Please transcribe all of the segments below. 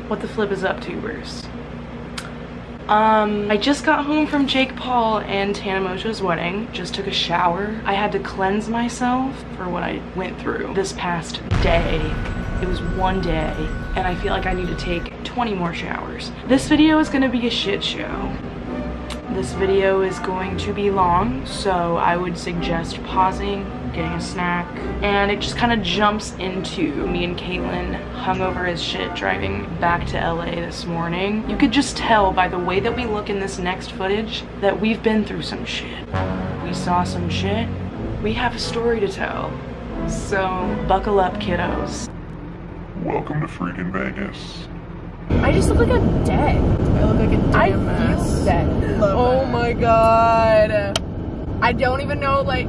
What the flip is up, tubers? I just got home from Jake Paul and Tana wedding. Just took a shower. I had to cleanse myself for what I went through this past day. It was one day, and I feel like I need to take 20 more showers. This video is gonna be a shit show. This video is going to be long, so I would suggest pausing, getting a snack, and it just kind of jumps into me and Caitlin hungover as shit driving back to LA this morning. You could just tell by the way that we look in this next footage that we've been through some shit. We saw some shit. We have a story to tell. So buckle up, kiddos. Welcome to freaking Vegas. I just look like I'm dead. I look like a damn mess. I feel dead. Oh my god. I don't even know, like,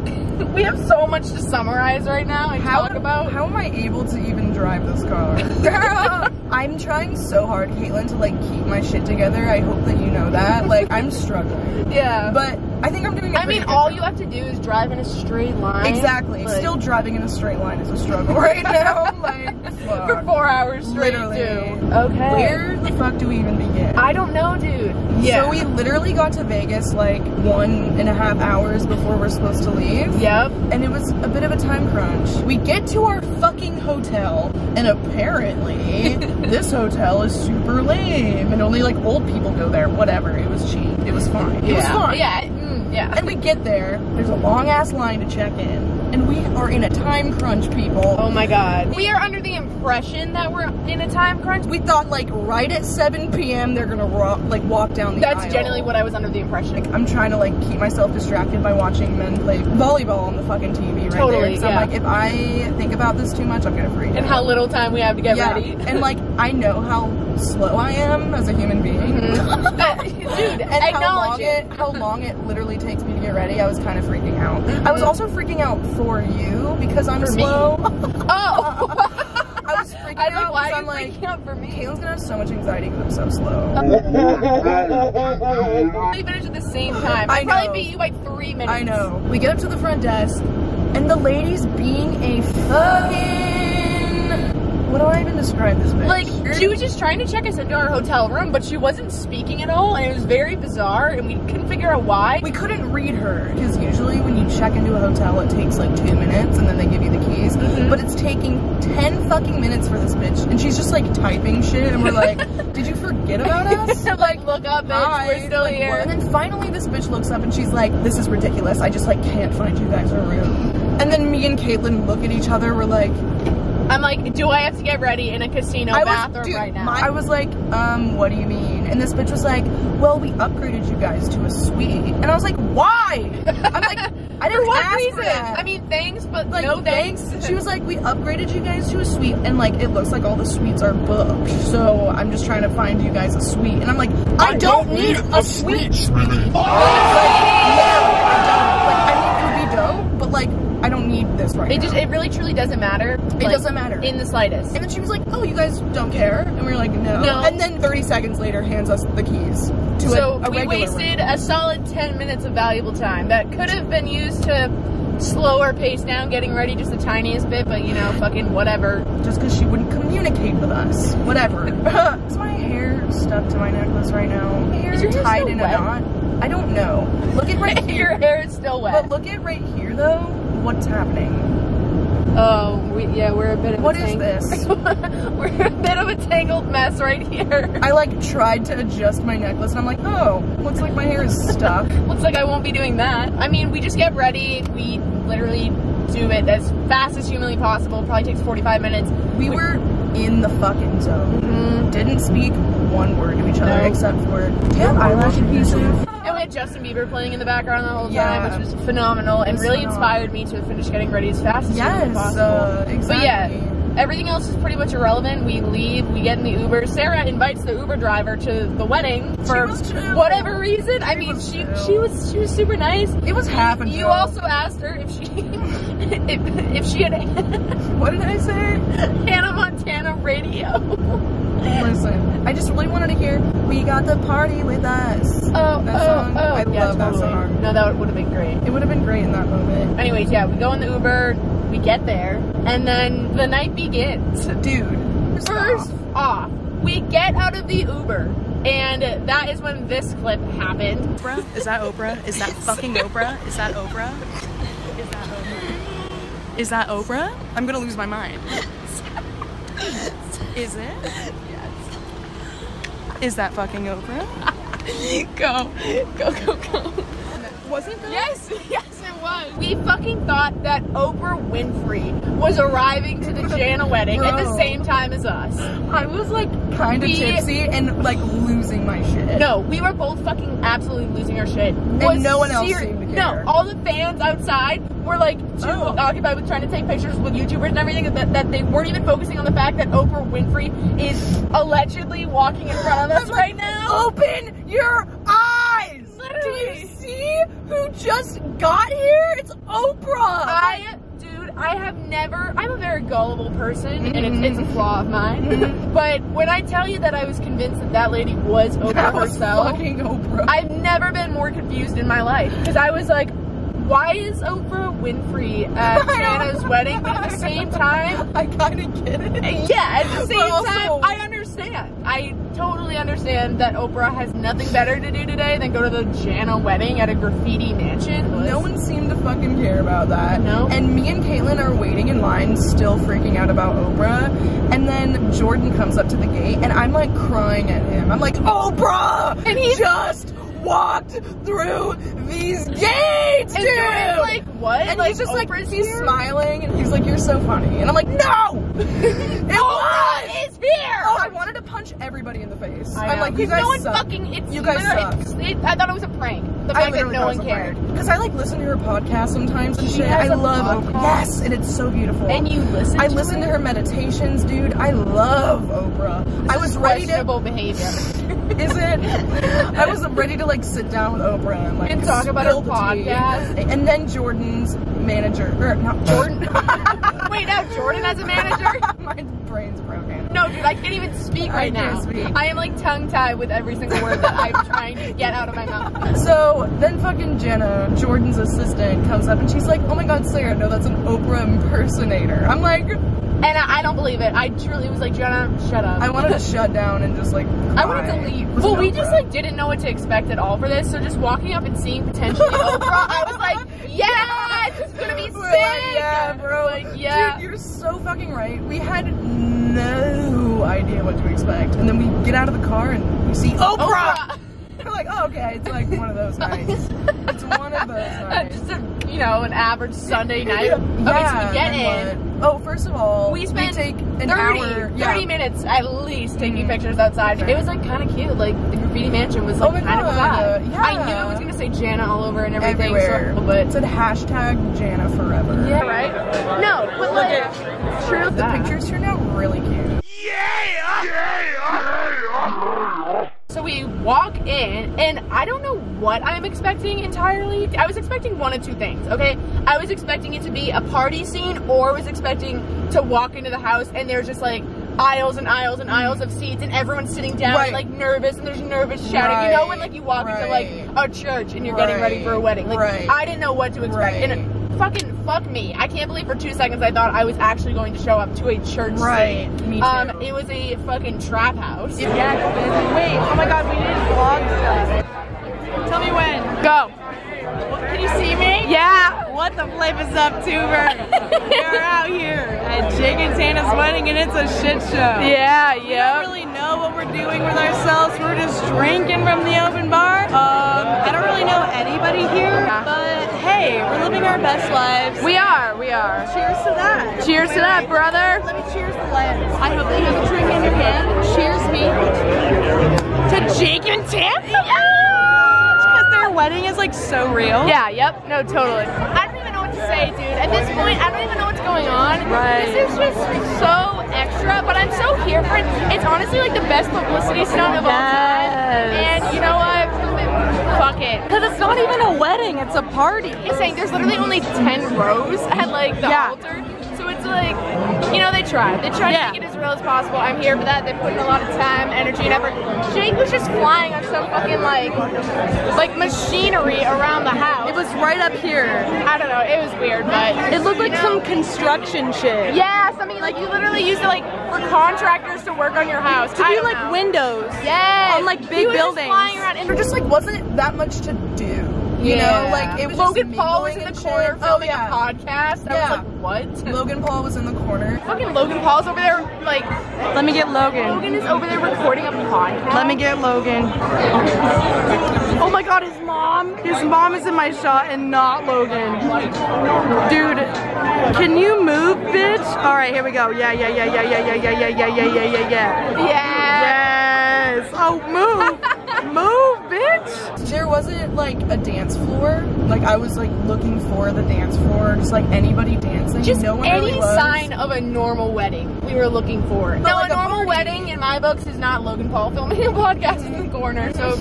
we have so much to summarize right now and talk about. How am I able to even drive this car? Girl, I'm trying so hard, Caitlin, to like keep my shit together. I hope that you know that. Like, I'm struggling. Yeah. But I think I'm doing it. I mean, all you have to do is drive in a straight line. Exactly. Like, still driving in a straight line is a struggle right now. Like, fuck. For 4 hours straight, literally. too. Okay. Where the fuck do we even begin? I don't know, dude. Yeah. So we literally got to Vegas like 1.5 hours before we're supposed to leave. Yep. And it was a bit of a time crunch. We get to our fucking hotel, and apparently this hotel is super lame, and only like old people go there. Whatever. It was cheap. It was fine. It was fine. Yeah. Yeah. And we get there. There's a long ass line to check in. And we are in a time crunch, people. Oh my god. We are under the impression that we're in a time crunch. We thought like right at 7 p.m. they're gonna walk down the aisle. That's generally what I was under the impression. Like, I'm trying to like keep myself distracted by watching men play volleyball on the fucking TV right there. So I'm like, if I think about this too much, I'm gonna freak out. And how little time we have to get ready. And like, I know how slow I am as a human being. Dude, and how long it literally takes me to get ready. I was kind of freaking out. I was also freaking out for you because I'm slow. Oh! I was freaking out. Like, why are you like, freaking out for me? Caitlin's gonna have so much anxiety because I'm so slow. We finished at the same time. I I'd probably beat you by 3 minutes. I know. We get up to the front desk, and the lady's being a fucking... What do I even describe this bitch? Like, she was just trying to check us into our hotel room, but she wasn't speaking at all, and it was very bizarre, and we couldn't figure out why. We couldn't read her, because usually when you check into a hotel, it takes like 2 minutes, and then they give you the keys. But it's taking 10 fucking minutes for this bitch, and she's just like typing shit, and we're like, did you forget about us? Like, look up, bitch, we're still here. And then finally this bitch looks up, and she's like, this is ridiculous, I just like can't find you guys a room. And then me and Caitlin look at each other, we're like... I'm like, do I have to get ready in a casino bathroom right now? I was like, what do you mean? And this bitch was like, well, we upgraded you guys to a suite. And I was like, why? I'm like, I didn't ask for that. I mean, thanks, but like, no thanks. She was like, we upgraded you guys to a suite, and like, it looks like all the suites are booked. So I'm just trying to find you guys a suite. And I'm like, I don't need a suite, sweetie. Like, no, I don't. Like, I mean, it would be dope, but like, I don't need this right now. It really truly doesn't matter. It doesn't matter. In the slightest. And then she was like, oh, you guys don't care? And we were like, no. And then 30 seconds later, hands us the keys to a regular we wasted room. a solid 10 minutes of valuable time that could have been used to slow our pace down, getting ready just the tiniest bit, but you know, fucking whatever. Just because she wouldn't communicate with us. Whatever. Is my hair stuck to my necklace right now? My hair is tied in a knot? I don't know. Look at right here. Your hair is still wet. But look at right here, though. What's happening? Oh, we're a bit of What is this? We're a bit of a tangled mess right here. I like tried to adjust my necklace and I'm like, oh, looks like my hair is stuck. Looks like I won't be doing that. I mean, we just get ready. We literally do it as fast as humanly possible. Probably takes 45 minutes. We were in the fucking zone. Didn't speak one word to each other except for, do you have eyelash adhesive? And we had Justin Bieber playing in the background the whole time, which was phenomenal and really inspired me to finish getting ready as fast as possible. Exactly. But yeah, everything else is pretty much irrelevant. We leave, we get in the Uber. Sarah invites the Uber driver to the wedding for whatever reason. I mean, she was super nice. It was half a joke. You also asked her if she if she had what did I say? Hannah Montana radio. Listen, I just really wanted to hear "We Got the Party with Us." I love that song. No, that would have been great. It would have been great in that moment. Anyways, yeah, we go in the Uber, we get there, and then the night begins. Dude, First off, we get out of the Uber, and that is when this clip happened. Oprah? Is that Oprah? Is that fucking Oprah? Is that Oprah? Is that Oprah? Is that Oprah? I'm gonna lose my mind. Is it? Yes. Is that fucking Oprah? Go. Was it though? Yes, yes it was. We fucking thought that Oprah Winfrey was arriving to the Jana wedding at the same time as us. I was like kind of tipsy and like losing my shit. No, we were both fucking absolutely losing our shit. And no one else seemed to care. No, all the fans outside were like too occupied with trying to take pictures with YouTubers and everything that they weren't even focusing on the fact that Oprah Winfrey is allegedly walking in front of us right now. Open your eyes! Do you see who just got here? It's Oprah! I'm a very gullible person, and it's a flaw of mine. But when I tell you that I was convinced that that lady was Oprah herself, fucking Oprah. I've never been more confused in my life. Because I was like, why is Oprah Winfrey at Tana's wedding? But at the same time, I kind of get it. Yeah, at the same also, time, I understand. I totally understand that Oprah has nothing better to do today than go to the Jana wedding at a graffiti mansion. No one seemed to fucking care about that. No. And me and Caitlin are waiting in line, still freaking out about Oprah. And then Jordan comes up to the gate, and I'm like crying at him. I'm like, Oprah! And he just walked through these gates, and dude! Jordan's like, what? And like, he's just like, Oprah's he's here? smiling, and he's like, you're so funny. And I'm like, no! It was! It's here! Oh, I wanted to punch everybody in the face. I I'm know. like, you guys no one suck. fucking, it's You guys literally- suck. I thought it was a prank. The fact that no one cared. Because I like listen to her podcast sometimes and She shit. has I a love podcast? Oprah. Yes, and it's so beautiful. And you listen I to listen it? to her meditations, dude. I love Oprah. I was ready to. Questionable behavior. Is it? I was ready to like sit down with Oprah and like And talk about her spill the tea. podcast. And then Jordan's manager, or not Jordan. Wait, now Jordan has a manager? My brain's broken. No, dude, I can't even speak right now. can't speak. I am like tongue-tied with every single word that I'm trying to get out of my mouth. So then fucking Jenna, Jordan's assistant, comes up and she's like, oh my god, Sarah, no, that's an Oprah impersonator. I'm like, And I don't believe it. I truly was like, Jenna, shut up. I wanted to shut down and just like cry. I wanted to leave. With Well, we Oprah. just like didn't know what to expect at all for this, so just walking up and seeing potentially Oprah, I was like, yeah, this is gonna be sick. We're like, yeah, bro. Like, yeah. Dude, you're so fucking right. We had no idea what to expect. And then we get out of the car and we see Oprah! We're like, oh, okay, it's like one of those nights. It's one of those nights. Just a, you know, an average Sunday night. Yeah, Okay, so we get and in. what? Oh, first of all, We spent take an 30 hour. 30 minutes at least taking pictures outside. It was like kind of cute. Like the graffiti mansion was like my kind of a God, vibe. yeah. I knew it was gonna say Jana all over and everything. Everywhere. So, but It said hashtag Jana forever. yeah, right? No, but like true. The pictures turned out really cute. So we walk in, and I don't know what I'm expecting entirely. I was expecting one of two things, okay? I was expecting it to be a party scene, or I was expecting to walk into the house and there's just like aisles and aisles and aisles of seats and everyone's sitting down Right. and like nervous and there's nervous shouting. You know when like you walk into like a church and you're getting ready for a wedding. Like I didn't know what to expect. And fuck me. I can't believe for 2 seconds I thought I was actually going to show up to a church scene. Me too. It was a fucking trap house. Yeah, wait, oh my god, we did vlog stuff. Tell me when. Go. Can you see me? Yeah. What the flip is up, Tuber? We're out here at Jake and Tana's wedding and it's a shit show. Yeah, We don't really know what we're doing with ourselves. We're just drinking from the open bar. I don't really know anybody here, but hey, we're living our best lives. We are. Cheers to that. Cheers to that, brother. Let me cheers the lens. I hope that you have a drink in your hand. Cheers me to Jake and Tana. Because their wedding is like so real. Yeah, yep, no, totally. I don't even know what to say, dude. At this point, I don't even know what's going on. Right. This is just so extra, but I'm so here for it. It's honestly like the best publicity stunt of all time. And you know what? Fuck it. Because it's not even a wedding, it's a party. He's saying there's literally only 10 rows at like the altar. So it's like, you know, know, they tried. They tried to make it as real as possible. I'm here for that. They put in a lot of time, energy, and effort. Jake was just flying on some fucking like machinery around the house. It was right up here. I don't know. It was weird, but it looked like some construction shit. Yeah, something like you literally use it like for contractors to work on your house. To do like windows. Yes. On like big buildings. Flying around, and there just like wasn't that much to do. You know, like it was Logan Paul was in the corner filming a podcast. I was like, what? Logan Paul was in the corner. Fucking Logan Paul's over there, like. Let me get Logan. Logan is over there recording a podcast. Let me get Logan. Oh my God, his mom. His mom is in my shot and not Logan. Dude, can you move, bitch? All right, here we go. Yeah. Yes. Oh, move. Move, bitch. There wasn't like a dance floor. Like I was like looking for the dance floor, just like anybody dancing. Just no one any really was. Sign of a normal wedding we were looking for. No, like a normal wedding in my books is not Logan Paul filming a podcast in the corner. So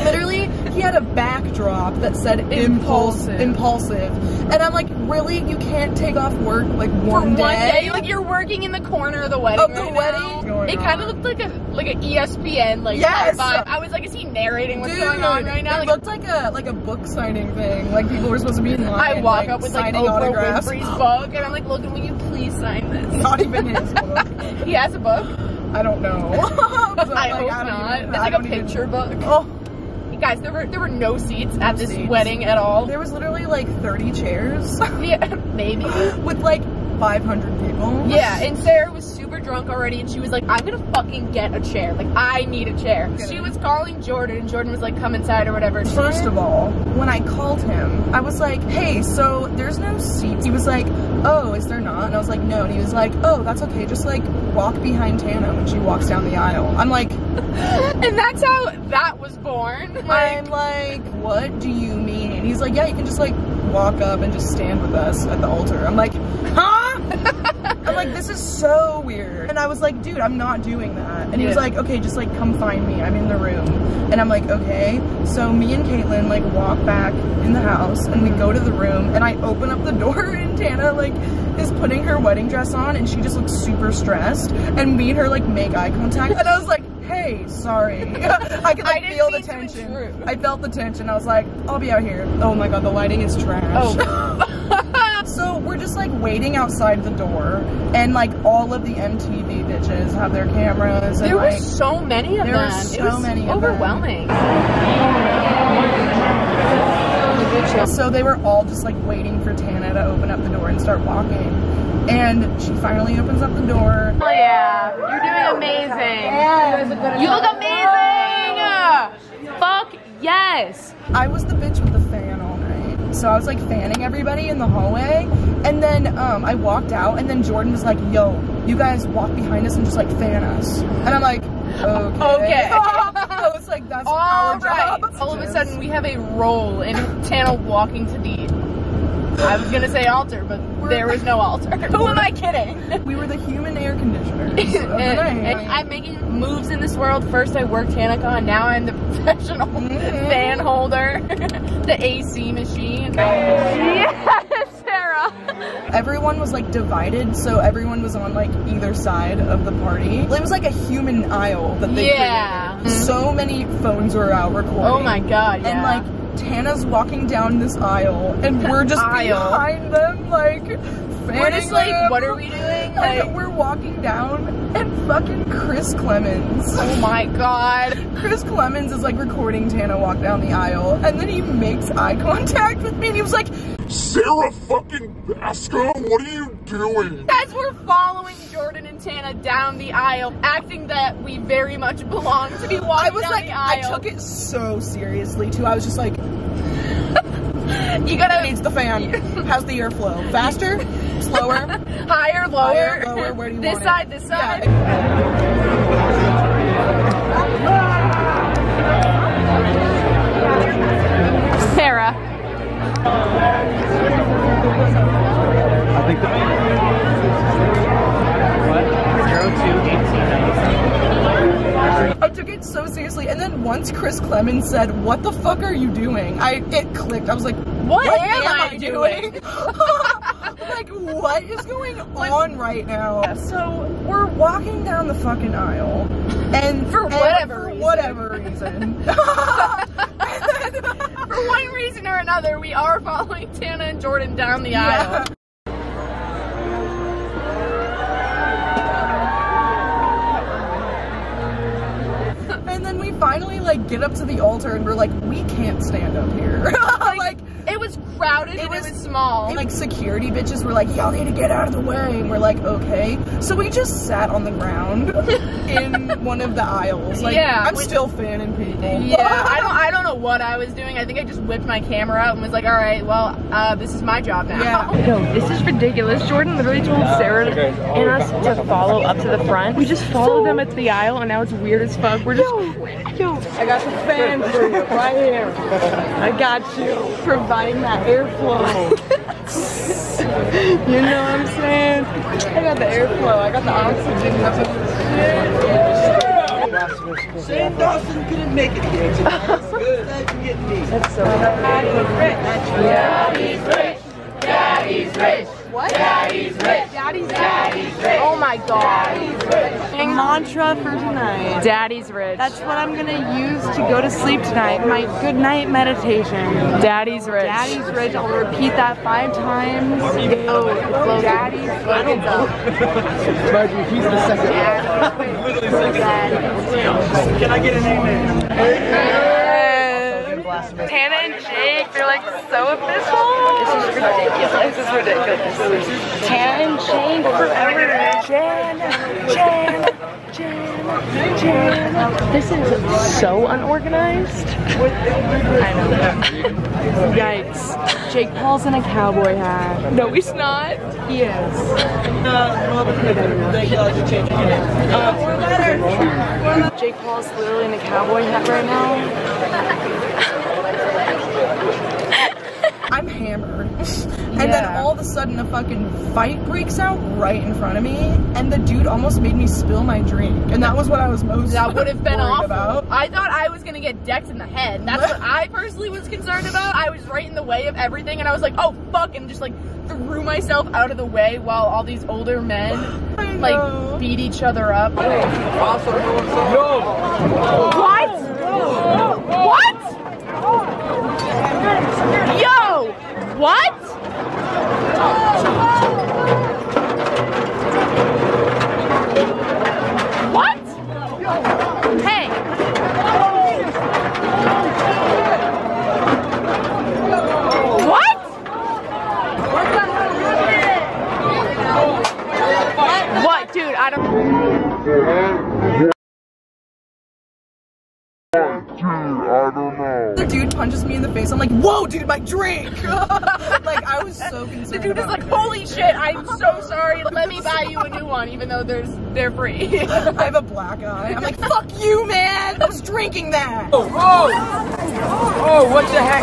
literally, he had a backdrop that said impulsive. And I'm like, really? You can't take off work like one day? Like you're working in the corner of the wedding. It kind of looked like a ESPN vibe. I was like, is he narrating what's going on right now? It looked like a book signing thing. Like people were supposed to be in line. I walk up with like Oprah Winfrey's book, and I'm like, Logan, will you please sign this? Not even his book. He has a book. I don't know. I hope not. It's like a picture book. Oh. Guys, there were no seats at this wedding at all. There was literally like 30 chairs. Yeah, maybe. With like 500 people. Yeah, and Sarah was super drunk already, and she was like, I'm gonna fucking get a chair. Like, I need a chair. She was calling Jordan, and Jordan was like, come inside or whatever. First of all, when I called him, I was like, hey, so there's no seats. He was like, oh, is there not? And I was like, no. And he was like, oh, that's okay. Just like walk behind Tana when she walks down the aisle. I'm like, and that's how that was born. I'm like, what do you mean? And he's like, yeah, you can just like walk up and just stand with us at the altar. I'm like, huh? I'm like, this is so weird. And I was like, dude, I'm not doing that. And he was like, okay, just like come find me. I'm in the room. And I'm like, okay. So me and Caitlin like walk back in the house and we go to the room and I open up the door and Tana like is putting her wedding dress on and she just looks super stressed. And me and her like make eye contact. And I was like, hey, sorry. I could like feel the tension. I felt the tension. I was like, I'll be out here. Oh my God, the lighting is trash. Oh. So we're just like waiting outside the door and like all of the MTV bitches have their cameras. And, there were so many of them. There were so many of them. Overwhelming. So they were all just like waiting for Tana to open up the door and start walking. And she finally opens up the door. Oh yeah, you're doing amazing. You look amazing! Fuck yes! I was the bitch with the fan all night. So I was like fanning everybody in the hallway. And then I walked out and then Jordan was like, yo, you guys walk behind us and just like fan us. And I'm like, okay. I was like, that's our job. All of a sudden we have a role in Tana walking to the, I was gonna say altar, but there was no altar. Who am I kidding? We were the human air conditioners of the night. And I'm making moves in this world. First I worked TanaCon, now I'm the professional fan holder, the AC machine. Yes, Sarah. Everyone was like divided, so everyone was on like either side of the party. It was like a human aisle that they created. So many phones were out recording. Oh my God, yeah. And like Tana's walking down this aisle and we're just behind them like we're just like, what are we doing? Like, we're walking down and fucking Chris Clemens. Oh my God. Chris Clemens is like recording Tana walk down the aisle and then he makes eye contact with me and he was like, Sarah fucking Baska, what are you doing? As we're following Jordan and Tana down the aisle, acting that we very much belong to be walking down the aisle. I took it so seriously too. I was just like, you gotta needs the fan. How's the airflow? Faster? Slower? Higher, lower? Higher, lower, where do you want it? This side? Yeah. Sarah. I think the I took it so seriously, and then once Chris Clemens said, what the fuck are you doing? It clicked. I was like, what am I doing? Like, what is going on right now? So we're walking down the fucking aisle, and for whatever reason. For one reason or another, we are following Tana and Jordan down the aisle. And then we finally like get up to the altar and we're like, we can't stand up here. Like it was crowded and it was small. And like security bitches were like, y'all need to get out of the way. And we're like, okay. So we just sat on the ground in one of the aisles. Like, yeah, I'm still fanning people. Yeah, I don't know what I was doing. I think I just whipped my camera out and was like, all right, well, this is my job now. Yeah. Yo, this is ridiculous. Jordan literally told Sarah and us to follow up to the front. We just followed them at the aisle, and now it's weird as fuck. We're just yo, I got the fans for you right here. I got you, providing that airflow. You know what I'm saying? I got the airflow. I got the oxygen. Shane Dawson couldn't make it here tonight. It's good that you get me. That's so good. Daddy's rich. Daddy's rich. What? Daddy's rich. Daddy's rich. Oh my god. Mantra for tonight. Daddy's rich. That's what I'm gonna use to go to sleep tonight. My good night meditation. Daddy's rich. Daddy's rich. I'll repeat that 5 times. Oh, Daddy's rich. He's the second. Can I get an amen? Tana and Jake, they're like so official. This is ridiculous. This is ridiculous. Tana and Jake forever. Jan. This is so unorganized. I know that. Yikes. Jake Paul's in a cowboy hat. No, he's not. He is. Jake Paul's literally in a cowboy hat right now. I'm hammered. And then all of a sudden a fucking fight breaks out right in front of me, and the dude almost made me spill my drink, and that was what I was most That would have been awful. about. I thought I was gonna get decked in the head. That's what I personally was concerned about. I was right in the way of everything, and I was like, oh fuck, and just like threw myself out of the way while all these older men like beat each other up. What? Yo! What? What? Hey! What? What, dude? I don't. The dude punches me in the face. I'm like, whoa, dude, my drink! Like, I was so concerned. The dude is like, holy shit, I'm so sorry. Let me buy you a new one, even though they're free. I have a black eye. I'm like, fuck you, man! I was drinking that! Oh, what the heck?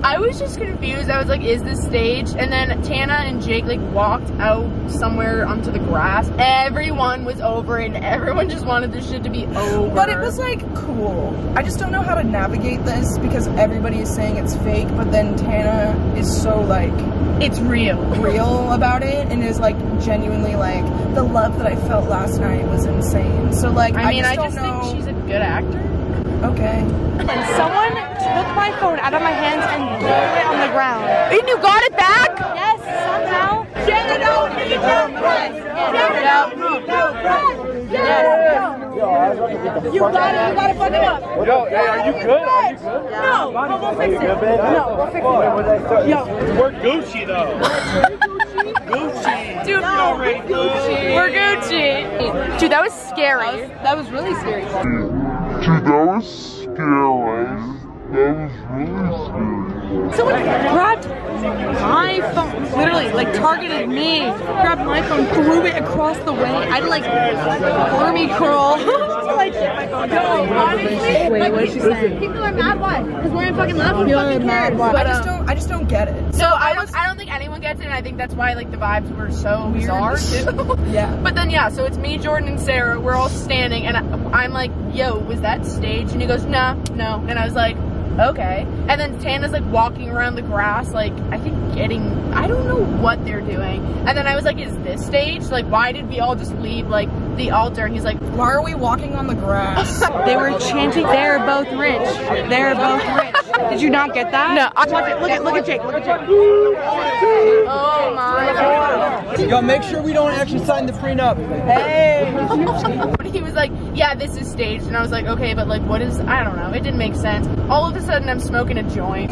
I was just confused. I was like, is this staged? And then Tana and Jake like walked out somewhere onto the grass. Everyone was over it and everyone just wanted this shit to be over. But it was like cool. I just don't know how to navigate this because everybody is saying it's fake, but then Tana is so like it's real about it and is like genuinely like the love that I felt last night was insane. So like I just think she's a good actor. Okay. And someone took my phone out of my hands and threw it on the ground. And you got it back? Yes, somehow. Get it out! Get it out! You got it fuck it up. Yo, hey, are you good? Are you good? No, we'll fix it. No, we'll fix it. Yo. We're Gucci though. Gucci. Dude, we're Gucci. Dude, that was scary. That was really scary. Dude, that was scary. Someone grabbed my phone, literally, like targeted me, grabbed my phone, threw it across the way. I had to like army crawl to like get my phone. No, honestly. Wait, what did she say? People are mad what? Because we're in fucking love. Who fucking cares? I just don't get it. So I don't think anyone gets it, and I think that's why like the vibes were so bizarre too. Yeah. But then yeah, so it's me, Jordan, and Sarah. We're all standing, and I'm like, "Yo, was that staged?" And he goes, "No." And I was like, okay. And then Tana's like walking around the grass, like, I think I don't know what they're doing. And then I was like, is this staged? Like, why did we all just leave, like, the altar? And he's like, why are we walking on the grass? They were chanting, they're both rich. They're both rich. Did you not get that? No. Look at Jake. Look at Jake. oh my God. Yo, make sure we don't actually sign the prenup. Hey! He was like, yeah, this is staged. And I was like, okay, but like, what is, I don't know. It didn't make sense. All of a sudden, I'm smoking a joint.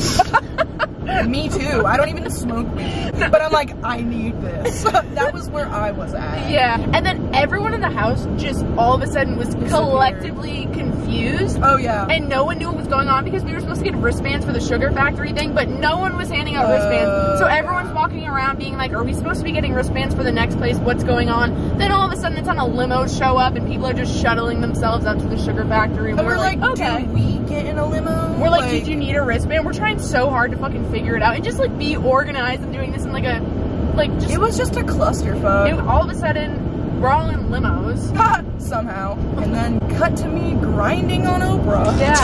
Me too. I don't even smoke weed, but I'm like, I need this. That was where I was at. Yeah. And then everyone in the house just all of a sudden was collectively confused. Oh yeah. And no one knew what was going on because we were supposed to get wristbands for the sugar factory thing, but no one was handing out wristbands. So everyone's walking around being like, are we supposed to be getting wristbands for the next place? What's going on? Then all of a sudden it's on a limo show up and people are just shuttling themselves up to the sugar factory. And we're like, okay. Do we get in a limo? We're like, did you need a wristband? We're trying so hard to fucking figure it out and just like be organized and doing this in like a, like just. It was just a clusterfuck. All of a sudden, we're all in limos. Somehow. And then cut to me grinding on Oprah. Yeah.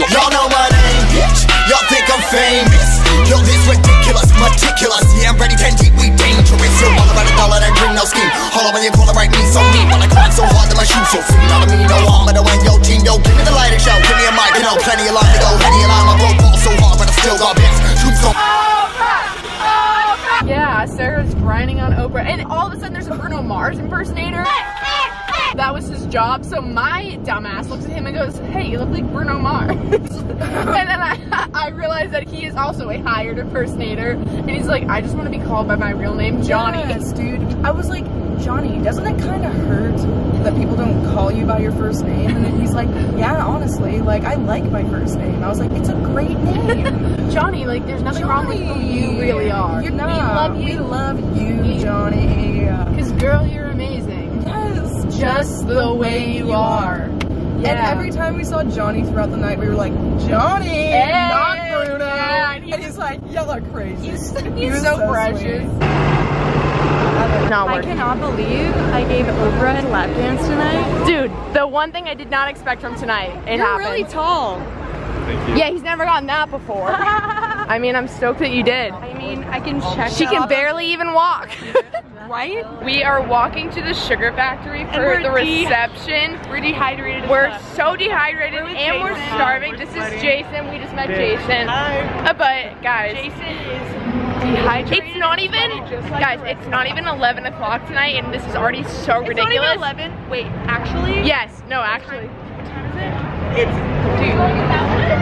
Y'all know my name, bitch. Y'all think I'm famous. Yo, this ridiculous, meticulous. Yeah, I'm ready, 10 deep, we dangerous. You're all about a dollar, that bring no scheme. Holler when you call it right, me so mean. When I climb so hard that my shoes so free. Not me, no harm, but I win your team. Yo, give me the lighter show, give me a mic, you know, plenty of line to go. Any line, my rope ball so hard, but I still got bits. Troops on. Yeah, Sarah's grinding on Oprah, and all of a sudden there's a Bruno Mars impersonator. That was his job, so my dumbass looks at him and goes, hey, you look like Bruno Mars. And then I realized that he is also a hired impersonator, and he's like, I just want to be called by my real name, Johnny. Yes, dude. I was like, Johnny, doesn't it kind of hurt that people don't call you by your first name? And then he's like, yeah, honestly, like, I like my first name. I was like, it's a great name. Johnny, like, there's nothing wrong with who you really are. You're not. We love you, Johnny. Because, girl, you're amazing. Yes. Just the way you are. Yeah. And every time we saw Johnny throughout the night, we were like, Johnny, hey, not Bruno. Yeah, and he's like, y'all are crazy. He's so precious. I cannot believe I gave Oprah a lap dance tonight. Dude, the one thing I did not expect from tonight, it You're happened. really tall. Yeah, he's never gotten that before. I mean, I'm stoked that you did. I mean, I can check. She can barely even walk. Right? We are walking to the sugar factory for the reception. We're dehydrated. We're so dehydrated and we're starving. This is Jason. We just met Jason. Hi. But guys, Jason is dehydrated. It's not even, guys, it's not even 11 o'clock tonight and this is already so ridiculous. It's not even 11. Wait, actually? Yes. No, actually. What time is it? It's, dude,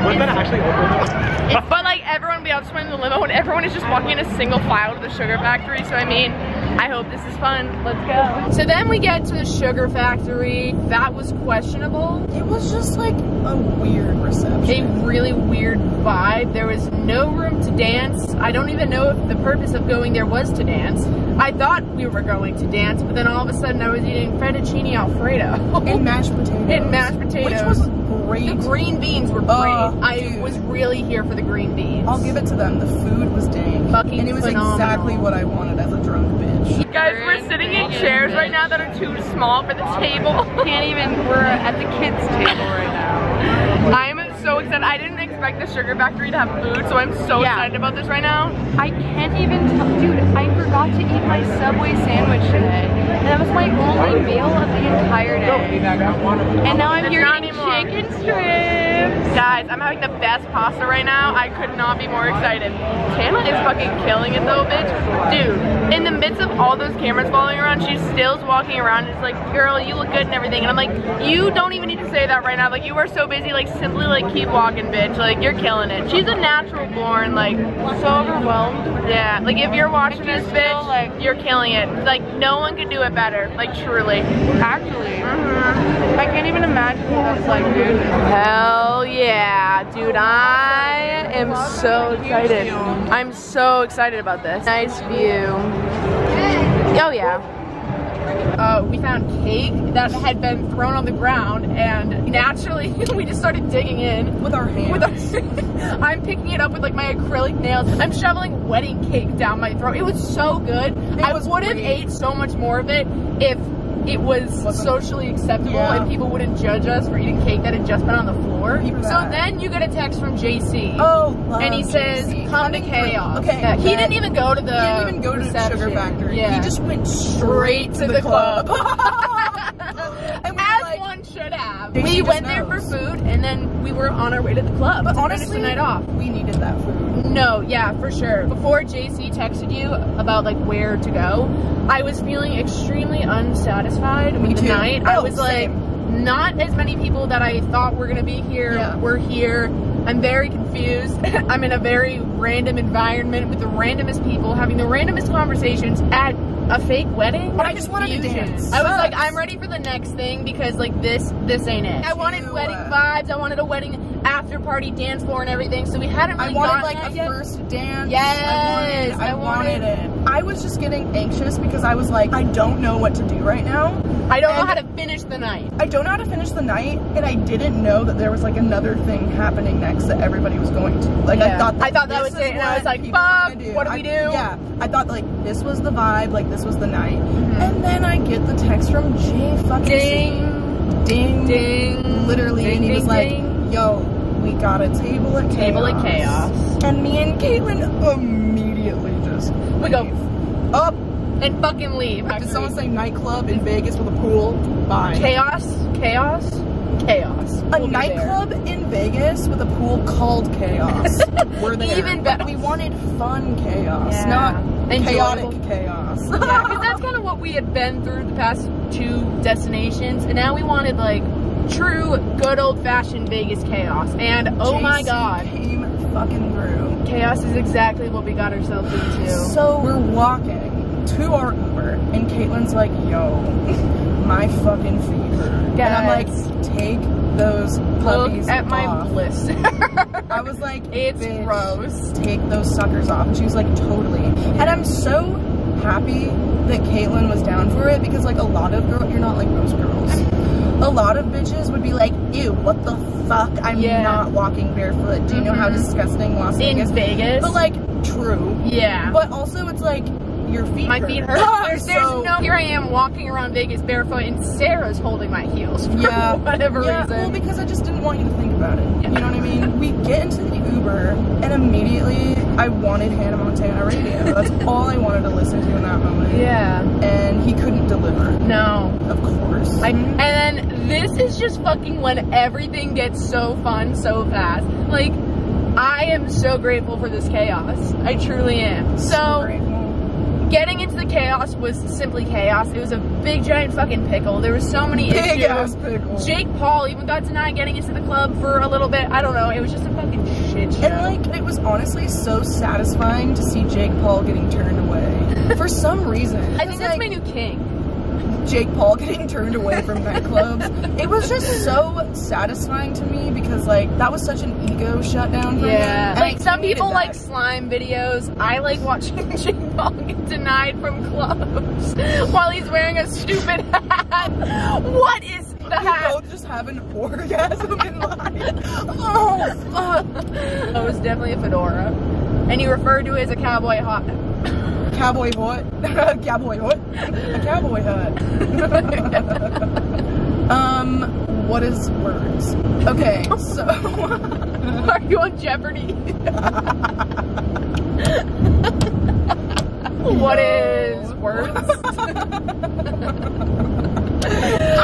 was that actually Oprah? But like everyone, we all just went in the limo and everyone is just walking in a single file to the sugar factory. So I mean, I hope this is fun. Let's go. So then we get to the sugar factory. That was questionable. It was just like a weird reception. A really weird vibe. There was no room to dance. I don't even know if the purpose of going there was to dance. I thought we were going to dance, but then all of a sudden I was eating fettuccine alfredo. And mashed potatoes. And mashed potatoes. Which was great. The green beans were great. I was really here for the green beans. I'll give it to them. The food was dang. Fucking and it was phenomenal. Exactly what I wanted as a drunk bitch. Guys, we're sitting in chairs right now that are too small for the table. Can't even, we're at the kids' table right now. I'm so excited. I didn't expect the sugar factory to have food, so I'm so excited about this right now. I can't even tell, dude, I forgot to eat my Subway sandwich today. And that was my only meal of the entire day. And now I'm here eating chicken strips. Guys, I'm having the best pasta right now. I could not be more excited. Tana is fucking killing it though, bitch. Dude, in the midst of all those cameras following around, she still's walking around and is like, girl, you look good and everything. And I'm like, you don't even need to say that right now. Like, you are so busy, like, simply, like, keep walking, bitch. Like, you're killing it. She's a natural born, like, so overwhelmed. Yeah, like, if you're watching this, bitch, like, you're killing it. Like, no one could do it better. Like, truly. Actually. I can't even imagine what that's like, dude. Hell yeah, dude. I am so excited. I'm so excited about this. Nice view. Oh, yeah. We found cake that had been thrown on the ground, and naturally we just started digging in with our hands. I'm picking it up with like my acrylic nails. I'm shoveling wedding cake down my throat. It was so good. I would have ate so much more of it if it was socially acceptable and people wouldn't judge us for eating cake that had just been on the floor. So then you get a text from JC. And he says, come to Chaos. Okay. He didn't even go to the He didn't even go to the Sugar Factory. He just went straight to the club. And as one should have. We went there for food and then we were on our way to the club. But honestly, the night off. We needed that food. No, yeah, for sure. Before JC texted you about like where to go, I was feeling extremely unsatisfied with the night. I was like, not as many people that I thought were gonna be here were here. I'm very confused. I'm in a very random environment with the randomest people having the randomest conversations at a fake wedding. But I just wanted to dance. I was like, I'm ready for the next thing because like this ain't it. I wanted wedding vibes. I wanted a wedding after party dance floor and everything. So we hadn't really gotten like a first dance. Yes, I wanted it. I was just getting anxious because I was like, I don't know what to do right now. I don't know how to finish the night. I don't know how to finish the night, and I didn't know that there was like another thing happening next that everybody was going to. Like I thought that was it, and I was like, fuck, what do we do? Yeah, I thought like this was the vibe, like this was the night. And then I get the text from Jay fucking Ding. Literally, and he was like, yo, we got a table at Chaos. And me and Caitlin immediately just we go up and fucking leave. Did someone say nightclub in Vegas with a pool? Bye. Chaos. A nightclub in Vegas with a pool called Chaos. We're there. Even better. We wanted fun chaos, not chaotic chaos. Yeah, because that's kind of what we had been through the past 2 destinations, and now we wanted like true, good old-fashioned Vegas chaos. And oh my god, came fucking through. Chaos is exactly what we got ourselves into. So we're walking to our Uber, and Caitlin's like, yo, my fucking feet hurt. And I'm like, take those puppies Look at off. my blister. I was like, it's gross. Take those suckers off. And she was like, totally. And I'm so happy that Caitlin was down for it, because like a lot of girls, you're not like most girls. A lot of bitches would be like, ew, what the fuck? I'm not walking barefoot. Do you know how disgusting Las Vegas is? In Vegas? But like, true. Yeah. But also it's like, your feet my hurt. feet hurt. There's no, here I am walking around Vegas barefoot and Sarah's holding my heels for whatever reason. Well, because I just didn't want you to think about it. You know what I mean? We get into the Uber and immediately I wanted Hannah Montana radio. That's all I wanted to listen to in that moment. Yeah. And he couldn't deliver. No. Of course. And then this is just fucking when everything gets so fun so fast. Like, I am so grateful for this chaos. I truly am. So grateful. Getting into the chaos was simply chaos. It was a big giant fucking pickle. There were so many issues. Big ass pickle. Jake Paul even got denied getting into the club for a little bit. I don't know. It was just a fucking shit show. And like, it was honestly so satisfying to see Jake Paul getting turned away. For some reason. I think that's my new king. Jake Paul getting turned away from nightclubs. It was just so satisfying to me because like that was such an ego shutdown for me. And like some people like slime videos. I like watching Jake Paul get denied from clubs while he's wearing a stupid hat. What is the hat? We both just have an orgasm in line. Oh fuck. That was definitely a fedora. And you referred to it as a cowboy hat. Cowboy what? Cowboy what? A cowboy hat. What is words? Okay, so are you on Jeopardy? What is words?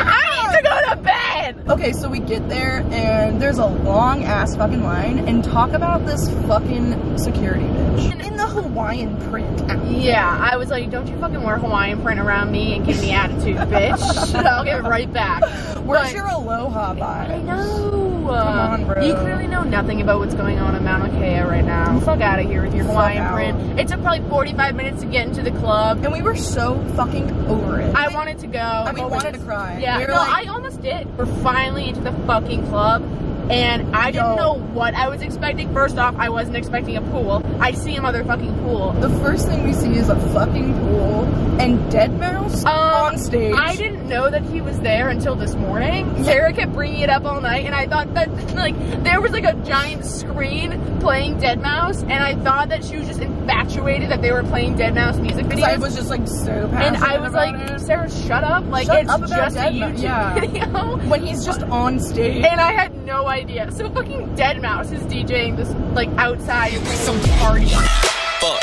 I need to go to bed! Okay, so we get there and there's a long ass fucking line, and talk about this fucking security bitch in the Hawaiian print. Yeah, I was like, don't you fucking wear Hawaiian print around me and give me attitude, bitch. I'll give it right back. Where's your aloha vibe? I know. Come on, bro. You clearly know nothing about what's going on in Mauna Kea right now. Fuck out of here with your Hawaiian print. It took probably 45 minutes to get into the club. And we were so fucking over it. I wanted to go. I mean, we wanted to cry. Yeah, we were no, I almost did. We're finally into the fucking club. and I didn't know what I was expecting. First off, I wasn't expecting a pool. I see a motherfucking pool. The first thing we see is a fucking pool and deadmau5 on stage. I didn't know that he was there until this morning. Sarah kept bringing it up all night, and I thought that like there was like a giant screen playing deadmau5, and I thought that she was just infatuated that they were playing deadmau5 music videos. I was just like so passionate. And I was like, Sarah, shut up. Like, it's just a YouTube video. When he's just on stage. And I had no idea. So fucking deadmau5 is DJing this like outside some party. Fuck.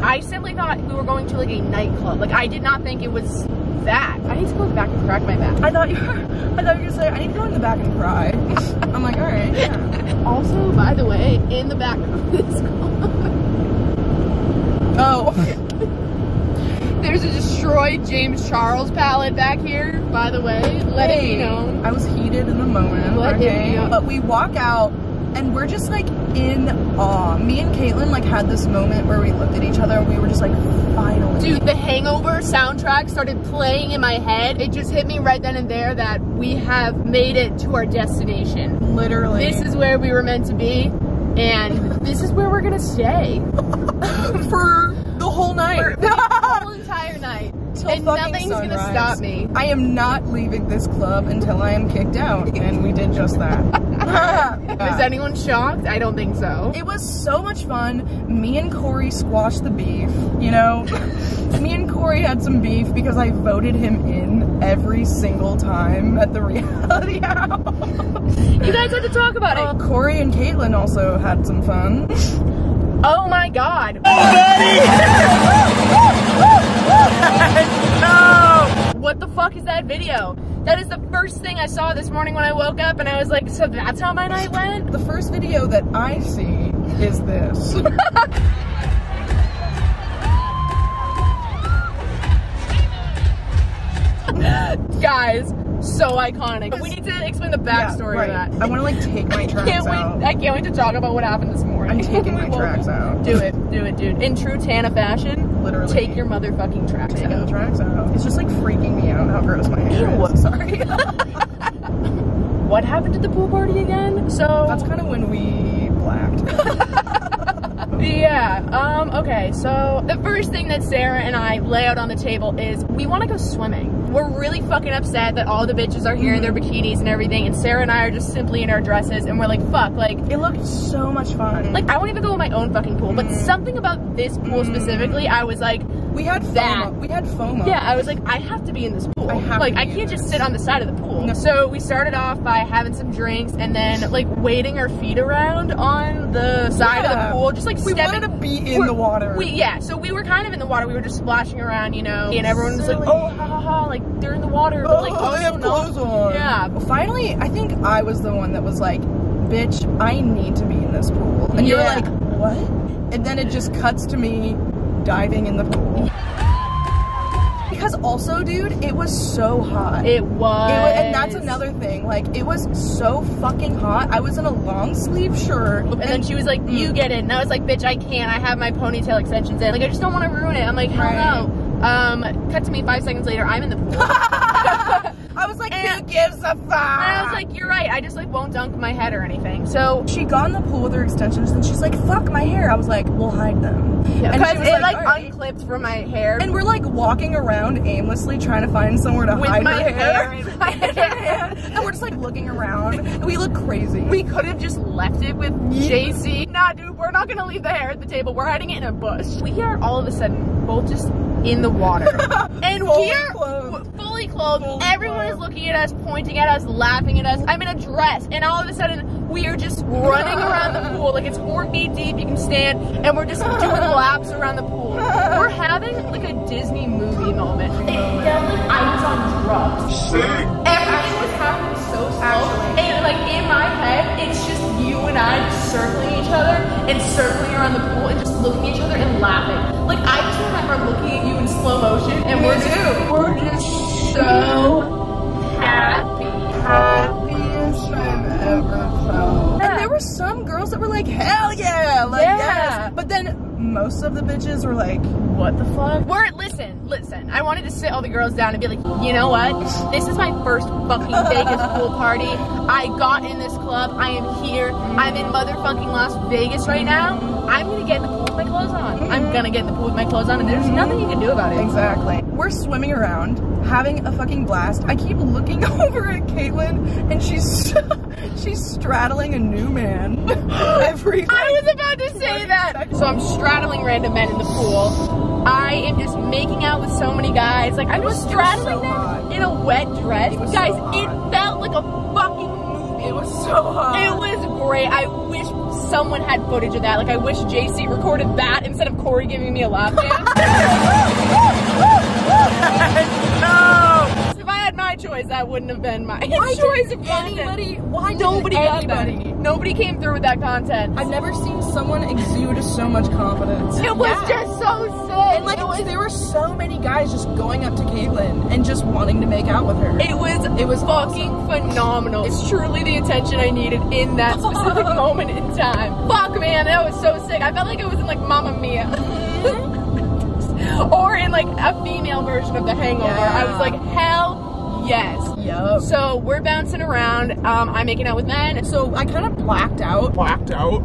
I simply thought we were going to like a nightclub. Like, I did not think it was that. I need to go in the back and crack my back. I thought you were gonna say, I need to go in the back and cry. I'm like, alright, yeah. Also, by the way, in the back of this car. Oh. There's a destroyed James Charles palette back here, by the way. Let it be known. I was heated in the moment. Okay. But we walk out and we're just like in awe. Me and Caitlin like had this moment where we looked at each other and we were just like, finally. Dude, the Hangover soundtrack started playing in my head. It just hit me right then and there that we have made it to our destination. Literally. This is where we were meant to be, and this is where we're gonna stay. For the whole night. For the whole entire night. And nothing's sunrise. gonna stop me. I am not leaving this club until I am kicked out, and we did just that. Is anyone shocked? I don't think so. It was so much fun. Me and Corey squashed the beef, you know? Me and Corey had some beef because I voted him in every single time at the reality house. You guys had to talk about it. Corey and Caitlin also had some fun. Oh my god. No! What the fuck is that video? That is the first thing I saw this morning when I woke up, and I was like, so that's how my night went? The first video that I see is this. Guys, so iconic. We need to explain the backstory of that. I want to like take my tracks out. I can't wait to talk about what happened this morning. I'm taking my tracks out. Do it, dude. In true Tana fashion, literally. Take your motherfucking tracks out. Taking the tracks out. It's just like freaking me out how gross my hair is. Sorry. What happened at the pool party again? So that's kind of when we blacked. Yeah, okay, so the first thing that Sarah and I lay out on the table is we want to go swimming. We're really fucking upset that all the bitches are here in their bikinis and everything, and Sarah and I are just simply in our dresses, and we're like, fuck, like, it looked so much fun. Like, I won't even go in my own fucking pool, but something about this pool specifically, I was like, we had FOMO. We had FOMO. Yeah, I was like, I have to be in this pool. I can't just sit on the side of the pool. No. So we started off by having some drinks and then like wading our feet around on the side of the pool, just like we wanted to be in the water. So we were kind of in the water. We were just splashing around, you know, and everyone was like, oh, ha ha ha, like they're in the water, but like, they have clothes on. Yeah. Well, finally, I think I was the one that was like, bitch, I need to be in this pool. And you were like, what? And then it just cuts to me diving in the pool. Because also, dude, it was so hot. It was. And that's another thing. Like, it was so fucking hot. I was in a long sleeve shirt. And then she was like, you get it. And I was like, bitch, I can't. I have my ponytail extensions in. Like, I just don't want to ruin it. I'm like, hell no. Cut to me 5 seconds later, I'm in the pool. I was like, who gives a fuck? And I was like, you're right. I just like won't dunk my head or anything. So she got in the pool with her extensions and she's like, fuck my hair. I was like, we'll hide them. Yeah, because it like unclipped from my hair. And we're like walking around aimlessly trying to find somewhere to hide my her hair. And we're just like looking around and we look crazy. We could have just left it with JC. Nah, dude, we're not gonna leave the hair at the table. We're hiding it in a bush. We are all of a sudden both just in the water. And we are fully clothed. Everyone is looking at us, pointing at us, laughing at us. I'm in a dress, and all of a sudden we are just running around the pool like it's 4 feet deep. You can stand, and we're just doing laps around the pool. We're having like a Disney movie moment. It felt like I was on drugs. Everything was happening so slow, and like in my head, it's just you and I just circling each other and circling around the pool and just looking at each other and laughing. Like I just remember looking at you in slow motion, and we're just so happiest I've ever felt. And there were some girls that were like, hell yeah, like yes. But then most of the bitches were like, what the fuck? Listen, I wanted to sit all the girls down and be like, you know what? This is my first fucking Vegas pool party. I got in this club. I am here. I'm in motherfucking Las Vegas right now. I'm gonna get in the pool with my clothes on. I'm gonna get in the pool with my clothes on, and there's nothing you can do about it. Exactly. We're swimming around, having a fucking blast. I keep looking over at Caitlin, and she's straddling a new man every time. I was about to say that. So I'm straddling random men in the pool. I am just making out with so many guys. Like, I'm just straddling them in a wet dress. Guys, it felt like a fucking movie. It was so hot. It was great. I wish someone had footage of that. Like, I wish JC recorded that instead of Corey giving me a lap dance. No! If I had my choice, that wouldn't have been my choice of content. Why nobody got anybody? that. Nobody came through with that content. I've never seen someone exude so much confidence. It was just so sick. And like, there were so many guys just going up to Caitlin and just wanting to make out with her. It was fucking awesome. Phenomenal. It's truly the attention I needed in that specific moment in time. Fuck, man, that was so sick. I felt like it was in like Mamma Mia. Or in like a female version of The Hangover. Yeah. I was like, hell yes. Yup. So we're bouncing around. I'm making out with men. So I kind of blacked out. Blacked out.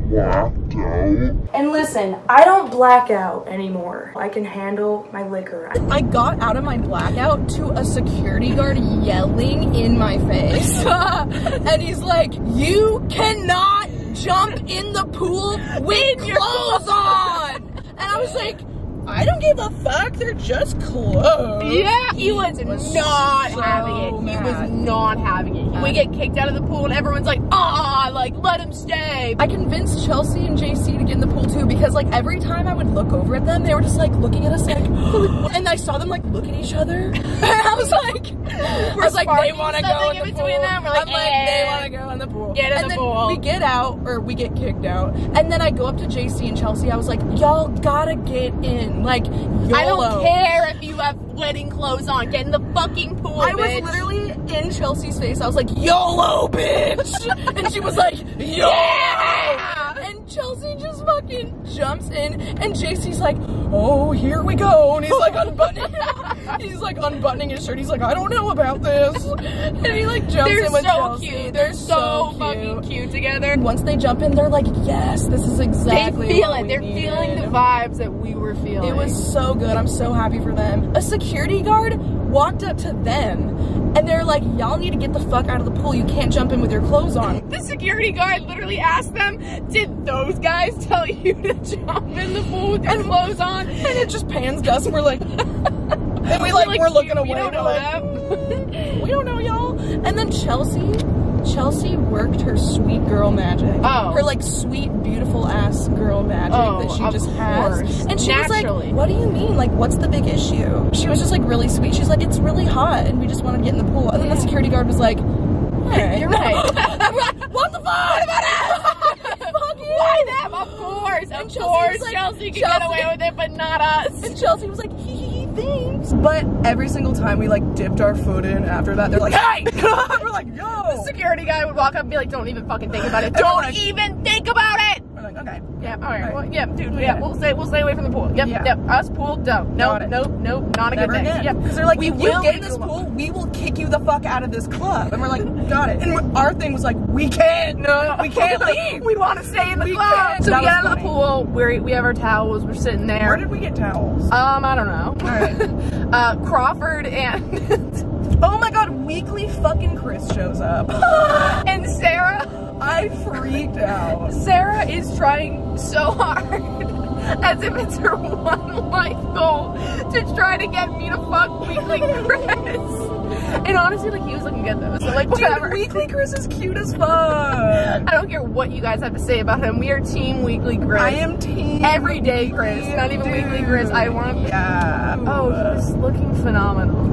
And listen, I don't black out anymore. I can handle my liquor. I got out of my blackout to a security guard yelling in my face. And he's like, you cannot jump in the pool with clothes on. And I was like, I don't give a fuck, they're just clothes. Yeah, he was not so having it. He mad. was not having it. We get kicked out of the pool and everyone's like, like, let him stay. I convinced Chelsea and JC to get in the pool too, because like every time I would look over at them, they were just like looking at us like, and I saw them like look at each other. And I was like, they want to go in the pool. Them. We're like, I'm like, they want to go in the pool. Get in the pool. We get out, or we get kicked out. And then I go up to JC and Chelsea. I was like, y'all gotta get in. Like, YOLO. I don't care if you have wedding clothes on. Get in the fucking pool, I bitch. was literally in Chelsea's face. I was like, YOLO, bitch. And she was like, YOLO. Yeah! And Chelsea just fucking jumps in, and JC's like, oh, here we go. And he's like unbuttoning his shirt. He's like, I don't know about this. And he like jumps in with Chelsea. Cute. They're so fucking cute together. Once they jump in, they're like, yes, this is exactly they feel what it. we They're needed. feeling the vibes that we were feeling. It was so good. I'm so happy for them. A security guard walked up to them, and they're like, y'all need to get the fuck out of the pool. You can't jump in with your clothes on. The security guard literally asked them, did those guys tell you to jump in the pool with your clothes on? And it just pans to us, and we're like, and we're looking away. We don't know them. We don't know y'all. And then Chelsea worked her sweet girl magic. Oh. Her like sweet, beautiful ass girl magic that she just has. And she was like, what do you mean? Like, what's the big issue? She was just like really sweet. She's like, it's really hot and we just want to get in the pool. And then the security guard was like, hey, you're right. And we're like, what the fuck? Why them? Of course. And Of course. like, Chelsea can get away with it, but not us. And Chelsea was like, thanks. But every single time we like dipped our foot in after that, they're like, hey! We're like, yo! The security guy would walk up and be like, don't even fucking think about it. Don't even think about it! We're like, okay. Yeah, alright. Well, yeah, dude, yeah, we'll stay away from the pool. Yep, yep. Us pool, don't. Nope, not a good thing. Again. Yep. Because they're like, we if will you get in this pool, we will kick you the fuck out of this club. And we're like, got it. And our thing was like, we can't leave. We want to stay in the club. So we get out of the pool, we have our towels, we're sitting there. Where did we get towels? I don't know. Alright. Crawford and oh my god, Weekly fucking Chris shows up. and Sarah. I freaked out. Sarah is trying so hard, as if it's her one life goal, to try to get me to fuck Weekly Chris. And honestly, like, he was looking good though, so like, whatever. Dude, Weekly Chris is cute as fuck. I don't care what you guys have to say about him. We are team Weekly Chris. I am team Everyday Chris, not even Weekly Chris. I want. Yeah. Oh, he was looking phenomenal.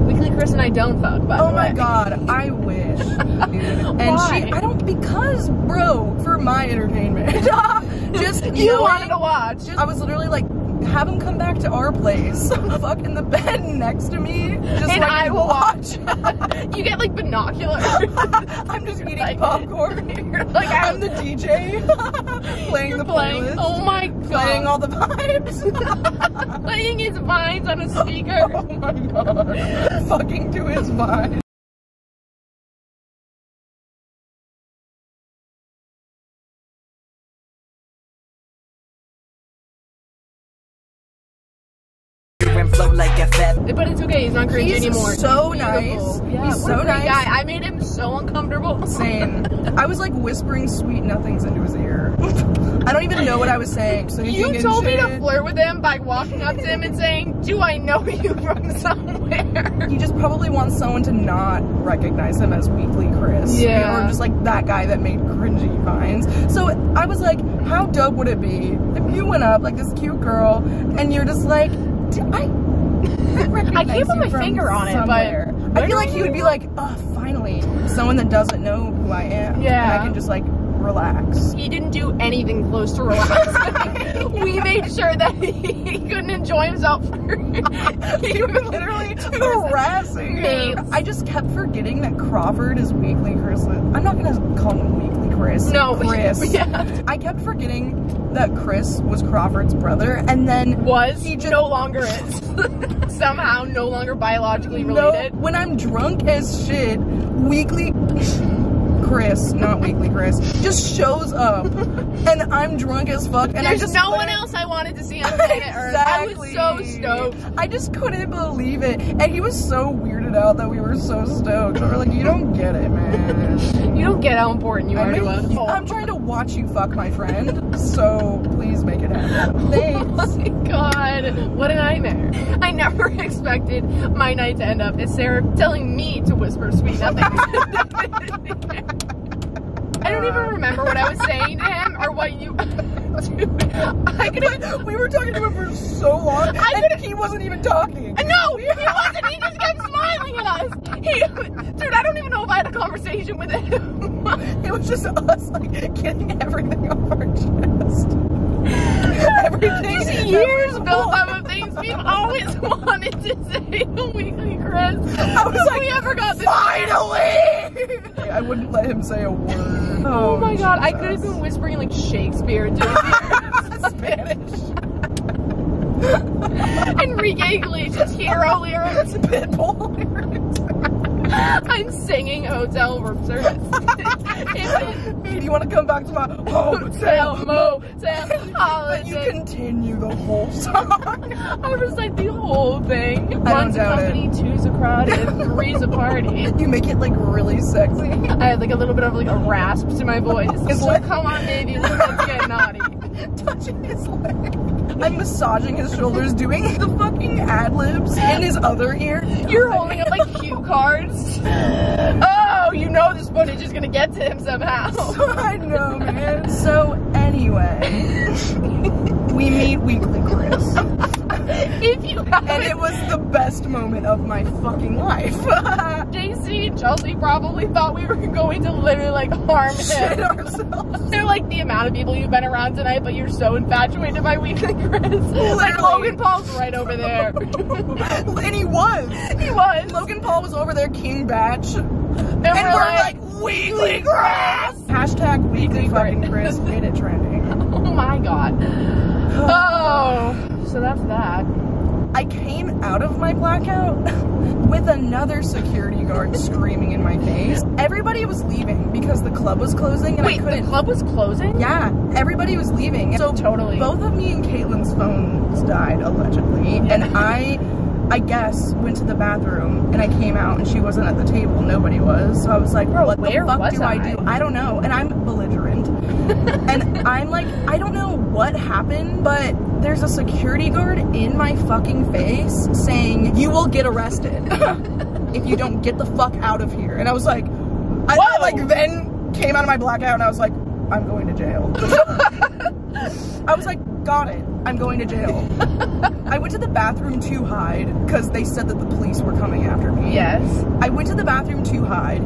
Weekly Chris and I don't fuck, by the way. Oh my god, I wish. And Why? Because, bro, for my entertainment. Just, you wanted to watch. I was literally like have him come back to our place, fuck in the bed next to me, just and I will watch. You get like binoculars. I'm just eating popcorn. Like I'm the DJ playing the playlist. Oh my god. Playing all the vibes. Playing his vines on a speaker. Oh my god. Fucking to his vibes. Flow like a fat. But it's okay, he's not cringy anymore. He's so He's nice. beautiful. Yeah, He's so nice. Guy. I made him so uncomfortable. Same. I was like whispering sweet nothings into his ear. I don't even know what I was saying. So you told me to flirt with him by walking up to him and saying, "Do I know you from somewhere?" He just probably wants someone to not recognize him as Weekly Chris. Yeah. Or just like that guy that made cringy vines. So I was like, how dope would it be if you went up like this cute girl and you're just like, I can't put my finger on it, but I feel like he would be like, oh, finally, someone that doesn't know who I am. Yeah. And I can just like relax. He didn't do anything close to relaxing. We made sure that he couldn't enjoy himself. You were literally harassing him. I just kept forgetting that Crawford is Weekly Chris. I'm not gonna call him Weekly Chris. No, Chris. Yeah. I kept forgetting that Chris was Crawford's brother, and then he just no longer is. Somehow no longer biologically related. No, when I'm drunk as shit, Weekly Chris, not Weekly Chris, just shows up, and I'm drunk as fuck, and there's no one else I wanted to see on planet Earth. Exactly. I was so stoked. I just couldn't believe it, and he was so weirded out that we were so stoked. We were like, you don't get it, man. You don't get how important you are to us. I'm trying to watch you fuck my friend, so please make it happen. Thanks. Oh my god, what a nightmare. I never expected my night to end up as Sarah telling me to whisper sweet nothings. I don't even remember what I was saying to him or what you... Dude, we were talking to him for so long, and he wasn't even talking. No, he wasn't. He just kept smiling at us. Dude, I don't even know if I had a conversation with him. It was just us, like, getting everything off our chest. Everything. These years built up of things we've always wanted to say to Weekly Chris. I was like, we ever got this. Finally! I wouldn't let him say a word. Oh my god, I could have been whispering like Shakespeare doing Spanish. Enrique Iglesias hero lyrics. Pitbull lyrics. I'm singing hotel room service. Hey, do you want to come back to my hotel motel holiday? You continue the whole song. I recite the whole thing. I One's a company, two's a crowd, and three's a party. You make it like really sexy. I had like a little bit of like a rasp to my voice. It's like, come on, baby, let's get naughty. Touching his leg. I'm massaging his shoulders, doing the fucking ad-libs in his other ear. You're holding up like cue cards. Oh, you know this footage is gonna get to him somehow. I know, man. So anyway, we meet Weekly Chris. And it was the best moment of my fucking life. JC and Chelsea probably thought we were going to literally like harm him. Ourselves. They're like the amount of people you've been around tonight, but you're so infatuated by Weekly Chris. Like Logan Paul's right over there. And he was. He was. Logan Paul was over there, King Batch. And we're like, Weekly Chris! Hashtag Weekly fucking Chris made it trending. Oh my god. Oh, so that's that. I came out of my blackout with another security guard screaming in my face. Everybody was leaving because the club was closing and Wait, I couldn't. The club was closing? Yeah, everybody was leaving. So totally. Both of me and Caitlin's phones died, allegedly. Yeah. And I guess, went to the bathroom and I came out and she wasn't at the table. Nobody was. So I was like, what the fuck do I do? I don't know. And I'm belligerent. And I'm like, I don't know what happened, but there's a security guard in my fucking face saying, you will get arrested if you don't get the fuck out of here. And I was like, I like then came out of my blackout and I was like, I'm going to jail. I was like, got it. I'm going to jail. I went to the bathroom to hide because they said that the police were coming after me. Yes. I went to the bathroom to hide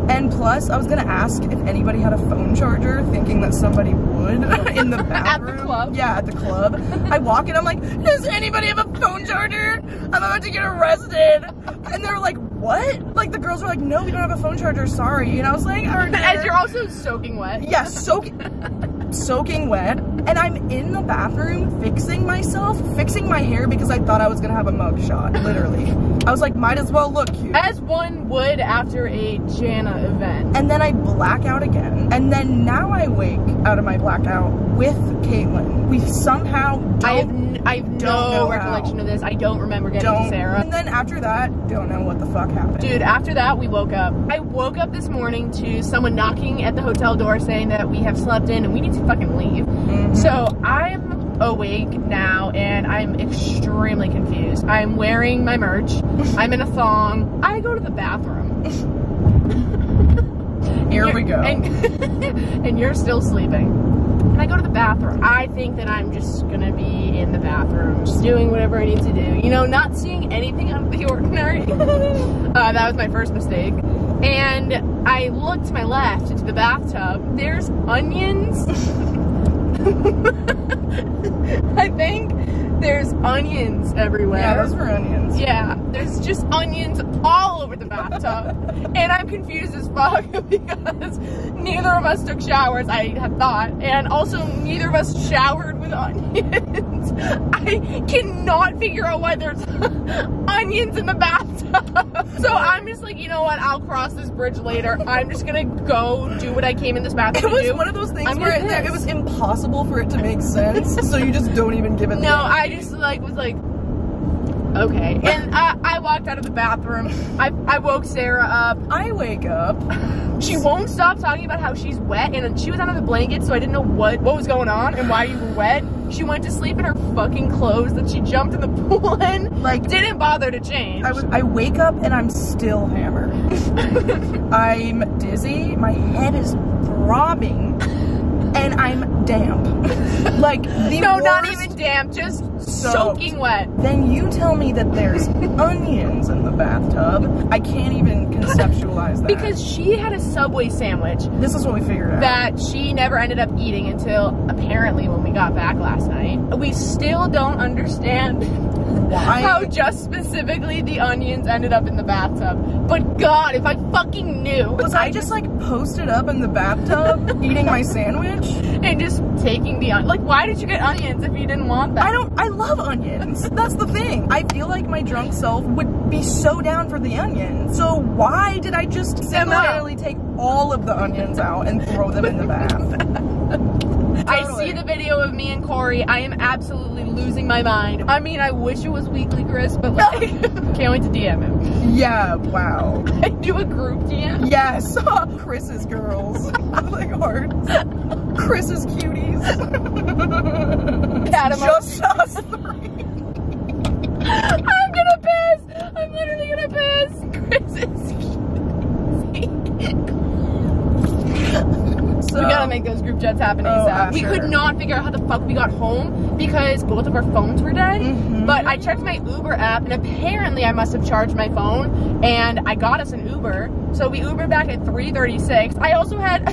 And plus, I was gonna ask if anybody had a phone charger, thinking that somebody would in the bathroom. At the club? Yeah, at the club. I walk in, I'm like, does anybody have a phone charger? I'm about to get arrested. And they're like, what? Like, the girls were like, no, we don't have a phone charger, sorry. And I was like, as you're also soaking wet. Yeah, soaking wet. And I'm in the bathroom fixing myself, fixing my hair because I thought I was gonna have a mug shot, literally. I was like, might as well look cute. As one would after a Jana event. And then I black out again. And then now I wake out of my blackout with Caitlin. We somehow I have no recollection of this. I don't remember getting to Sarah. And then after that, don't know what the fuck happened. Dude, after that, we woke up. I woke up this morning to someone knocking at the hotel door saying that we have slept in and we need to fucking leave. So I'm awake now and I'm extremely confused. I'm wearing my merch. I'm in a thong. I go to the bathroom. Here we go. And you're still sleeping. And I go to the bathroom. I think that I'm just gonna be in the bathroom, just doing whatever I need to do. You know, not seeing anything out of the ordinary. That was my first mistake. And I look to my left into the bathtub. There's onions. I think there's onions everywhere. Yeah, those were onions. Yeah, there's just onions all over the bathtub. And I'm confused as fuck because neither of us took showers, I have thought. And also neither of us showered with onions. I cannot figure out why there's onions in the bathtub. So I'm just like, you know what, I'll cross this bridge later. I'm just gonna go do what I came in this bathroom to do. It was one of those things where it was impossible for it to make sense, so you just don't even give it No, I just like was like, okay. And I walked out of the bathroom. I woke Sarah up. I wake up. She won't stop talking about how she's wet, and she was under the blanket, so I didn't know what was going on and why you were wet. She went to sleep in her fucking clothes that she jumped in the pool in. Like, didn't bother to change. I wake up and I'm still hammered. I'm dizzy. My head is throbbing. And I'm damp. Like, the No, worst. not even damp, just soaking wet. Then you tell me that there's onions in the bathtub. I can't even conceptualize that. Because she had a Subway sandwich. This is what we figured out. That she never ended up eating until apparently when we got back last night. We still don't understand why? How just specifically the onions ended up in the bathtub. But God, if I fucking knew. Was I just like posted up in the bathtub eating my sandwich? And just taking the onions. Like, why did you get onions if you didn't want them? I love onions. That's the thing. I feel like my drunk self would be so down for the onion. So why did I just similarly take all of the onions out and throw them in the bath? I see the video of me and Corey. I am absolutely losing my mind. I mean, I wish it was Weekly Chris, but like, can't wait to DM him. Yeah, wow. I do a group DM. Yes, Chris's girls. Like hearts. Chris's cuties. Just us three. I'm gonna piss. I'm literally gonna piss. Chris's So, we gotta make those group chats happen ASAP. We could not figure out how the fuck we got home because both of our phones were dead. But I checked my Uber app and apparently I must have charged my phone and I got us an Uber. So we Ubered back at 3:36. I also had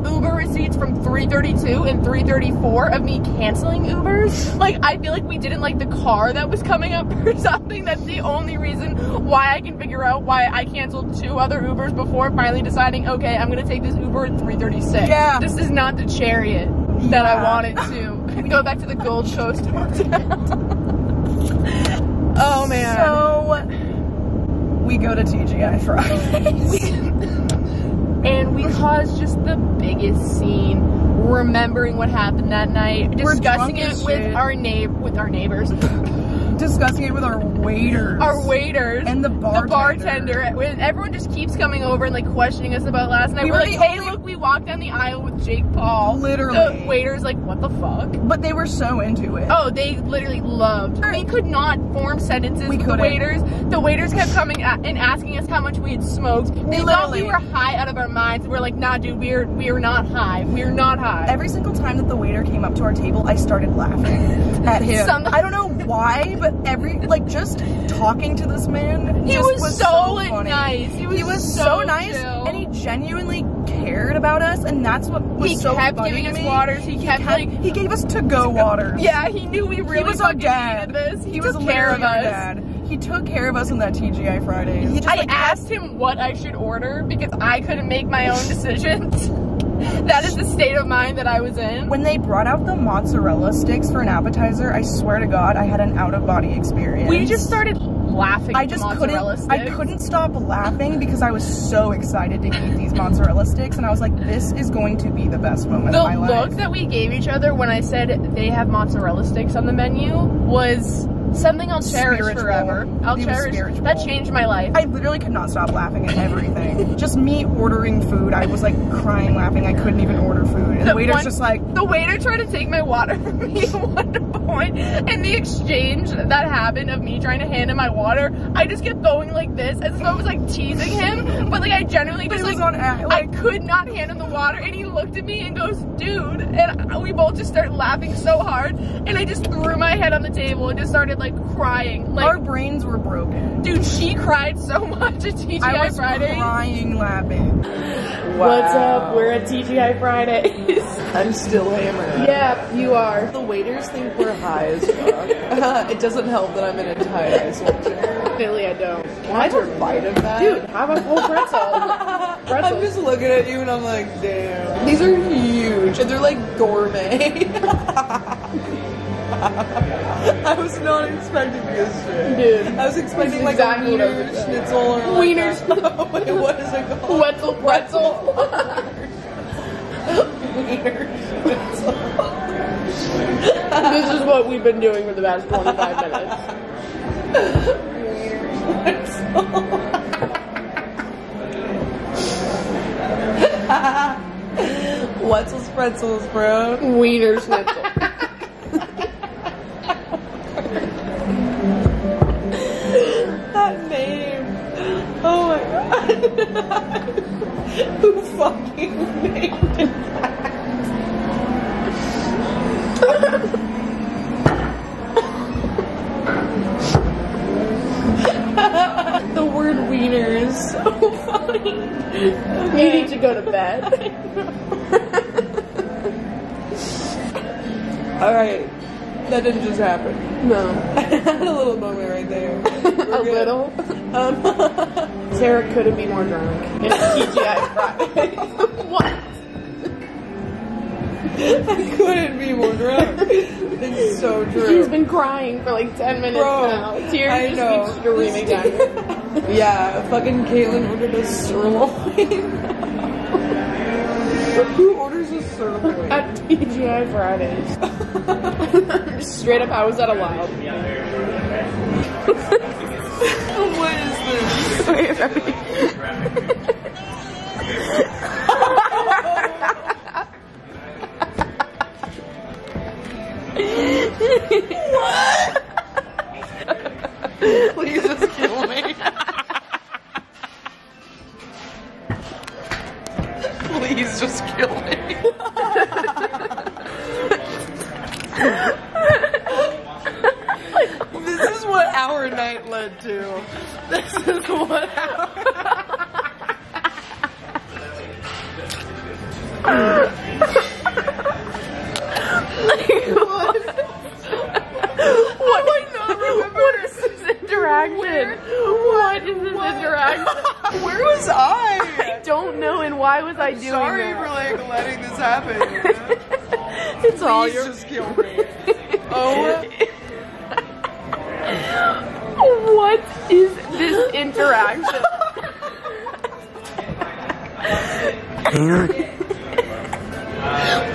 Uber receipts from 3:32 and 3:34 of me canceling Ubers. Like, I feel like we didn't like the car that was coming up or something. That's the only reason why I can figure out why I canceled 2 other Ubers before finally deciding, okay, I'm gonna take this Uber at 3:36. Yeah. This is not the Chariot that I wanted to. Go back to the Gold Coast Hotel. Oh man. So we go to TGI Fridays. And we caused just the biggest scene, remembering what happened that night, discussing it with our neighbors. Discussing it with our waiters. Our waiters. And the bartender. When everyone just keeps coming over and like questioning us about last night. We're like, hey, look, we walked down the aisle with Jake Paul. Literally. The waiters like, what the fuck? But they were so into it. Oh, they literally loved. We could not form sentences with the waiters. The waiters kept coming and asking us how much we had smoked. They thought we were high out of our minds. We're like, nah, dude, we are not high. We're not high. Every single time that the waiter came up to our table, I started laughing at him. I don't know why, but just talking to this man. He was was so funny. nice. He was so nice, chill. and he genuinely cared about us, and that's what was so funny. He kept giving us waters. He gave us to-go waters. Yeah, he knew we really was our fucking dad. needed this. He was took care of us. Dad. He took care of us on that TGI Friday. I asked him what I should order because I couldn't make my own decisions. That is the state of mind that I was in. When they brought out the mozzarella sticks for an appetizer, I swear to God, I had an out-of-body experience. We just started laughing at the mozzarella sticks. I couldn't stop laughing because I was so excited to eat these mozzarella sticks, and I was like, this is going to be the best moment of my life. The look that we gave each other when I said they have mozzarella sticks on the menu was something I'll cherish forever. I'll cherish. That changed my life. I literally could not stop laughing at everything. Just me ordering food, I was like crying laughing. I couldn't even order food. And the waiter's just like... The waiter tried to take my water from me at one point, and the exchange that happened of me trying to hand him my water, I just kept going like this as if I was like teasing him, but like I genuinely just like, I could not hand him the water, and he looked at me and goes, dude, and we both just started laughing so hard, and I just threw my head on the table and just started like crying. Like, our brains were broken. Dude, she cried so much at TGI Fridays. I was crying laughing. Wow. What's up? We're at TGI Fridays. I'm still hammered. Yeah, you are. The waiters think we're high as fuck. It doesn't help that I'm in a tie-dye sweatshirt. Clearly I don't. Can I have a bite of that? Dude, have a full pretzel. I'm just looking at you and I'm like, damn. These are huge and they're like gourmet. I was not expecting this shit. Dude. I was expecting like a wiener schnitzel or like wiener schnitzel. Wait, what is it called? Wetzel pretzel. Wiener schnitzel. This is what we've been doing for the past 25 minutes. Wiener schnitzel. Wetzel's pretzels, bro. Wiener schnitzel. That name. Oh my god. Who fucking named it that? The word wiener is so funny. Okay. You need to go to bed. Alright. That didn't just happen. No. I had a little moment right there. A little? Sarah couldn't be more drunk. In TGI Friday. What? I couldn't be more drunk. It's so true. She's been crying for like 10 minutes now. Tears just keep streaming down. Yeah, fucking Caitlin ordered a sirloin. Who orders a sirloin? At TGI Fridays. Straight up, how was that allowed? What is this? Wait, ready? What? Please just kill me. Please just kill me. This is what our night led to. This is what our... What is this interaction? What is this interaction? Where was I? I don't know, and why was I doing Sorry that? for like letting this happen. It's all Please your... just kill me. Oh. What is this interaction?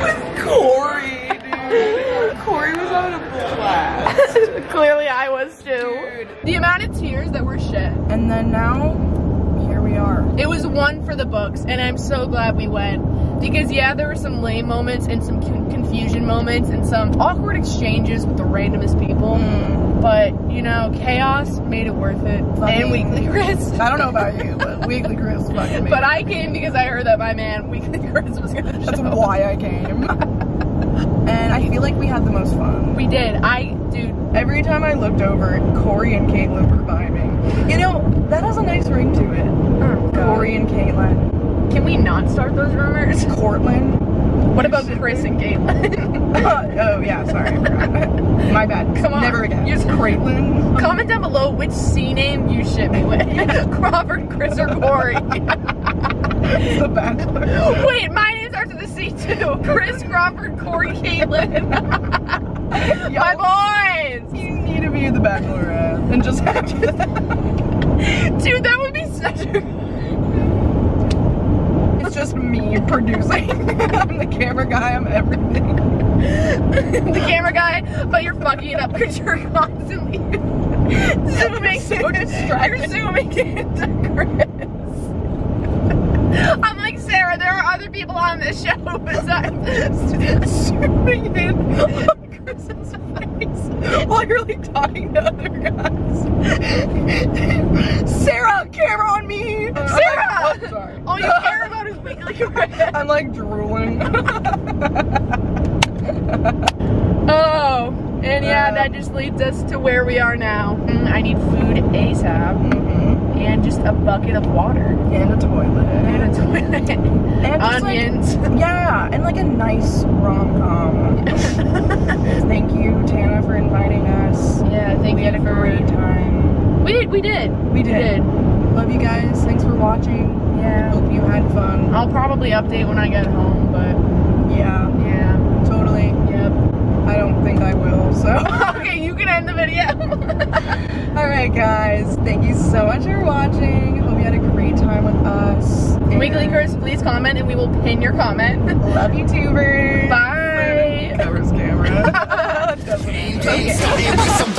With Corey, dude. Corey was having a blast. Clearly I was too. Dude. The amount of tears that were shed. And then now, here we are. It was one for the books, and I'm so glad we went. Because yeah, there were some lame moments and some confusion moments and some awkward exchanges with the randomest people. But, you know, chaos made it worth it. And Weekly Chris. I don't know about you, but Weekly Chris fucking made But it. I came because I heard that my man, Weekly Chris, was gonna show. That's why I came. And I feel like we had the most fun. We did. Dude. Every time I looked over, Corey and Caitlin were vibing. You know, that doesn't we not start those rumors? Cortland. What about Chris and Caitlin? Oh yeah, sorry, I forgot. My bad. Come on. Never again. Use Caitlin. Comment down below which C name you ship me with. Crawford, Chris, or Corey. The Bachelor. Wait, my name starts with a C too. Chris, Crawford, Corey, Caitlin. My boys! You need to be the Bachelorette and just have to. Dude, that would be such a... It's just me producing. I'm the camera guy, I'm everything. The camera guy, but you're fucking it up because you're constantly zooming. So distracted. You're zooming into Chris. I'm like, Sarah, there are other people on this show besides zooming in on Chris's face while you're like talking to other guys. Sarah, camera on me! Sarah! Oh, sorry. All you care about is weekly Chris. I'm like drooling. Oh, and yeah, that just leads us to where we are now. I need food ASAP. And just a bucket of water. And a toilet. And a toilet. And onions. Like, yeah, and like a nice rom-com. Thank you, Tana, for inviting us. Yeah, thank you. We had a great time. We did. Love you guys. Thanks for watching. Yeah. Hope you had fun. I'll probably update when I get home, but yeah. Yeah. Totally. Yep. I don't think I will, so. Okay, you can end the video. Alright guys, thank you so much for watching. Hope you had a great time with us. Weekly Chris, please comment and we will pin your comment. Love you, tubers. Bye. Covers camera. Okay.